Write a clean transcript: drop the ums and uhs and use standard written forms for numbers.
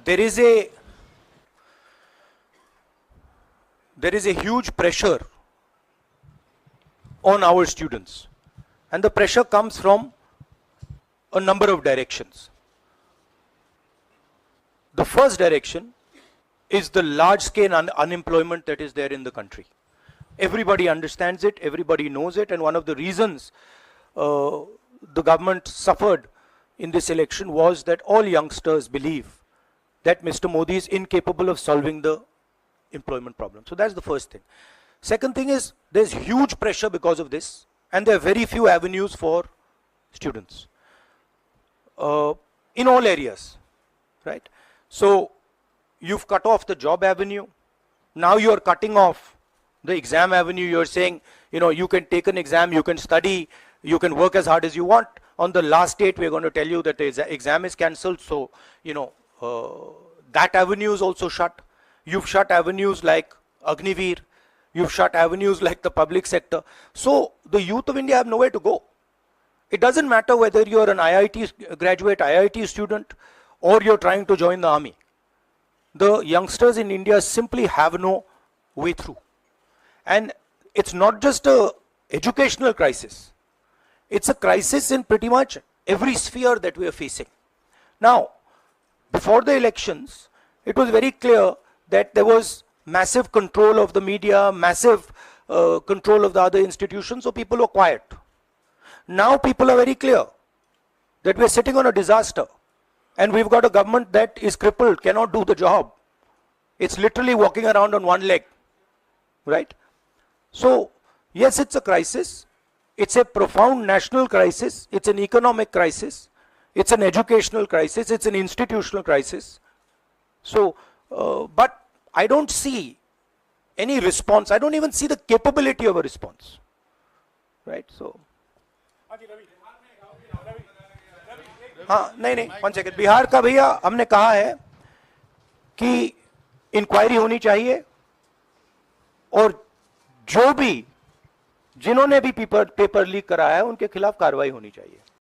there is a huge pressure on our students, and the pressure comes from a number of directions. The first direction is the large scale unemployment that is there in the country. Everybody understands it, everybody knows it, and one of the reasons the government suffered in this election was that all youngsters believe that Mr. Modi is incapable of solving the employment problem. So that's the first thing. Second thing is there's huge pressure because of this, and there are very few avenues for students in all areas, right? So you've cut off the job avenue. Now you're cutting off the exam avenue. You're saying, you can take an exam, you can study, you can work as hard as you want. On the last date, we're going to tell you that the exam is cancelled. So, that avenue is also shut. You've shut avenues like Agniveer. You've shut avenues like the public sector. So the youth of India have nowhere to go. It doesn't matter whether you're an IIT graduate, IIT student, or you're trying to join the army. The youngsters in India simply have no way through. And it's not just an educational crisis. It's a crisis in pretty much every sphere that we are facing. Now, before the elections, it was very clear that there was massive control of the media, massive control of the other institutions, so people were quiet. Now people are very clear that we're sitting on a disaster, and we've got a government that is crippled, cannot do the job. It's literally walking around on one leg, right? So, yes, it's a crisis. It's a profound national crisis. It's an economic crisis. It's an educational crisis. It's an institutional crisis. So, but I don't see any response. I don't even see the capability of a response, right? So, हाँ नहीं 1 second. Bihar का भैया हमने कहा है कि inquiry होनी चाहिए, और जो भी जिन्होंने भी पेपर लीक कराया है उनके खिलाफ कार्रवाई होनी चाहिए.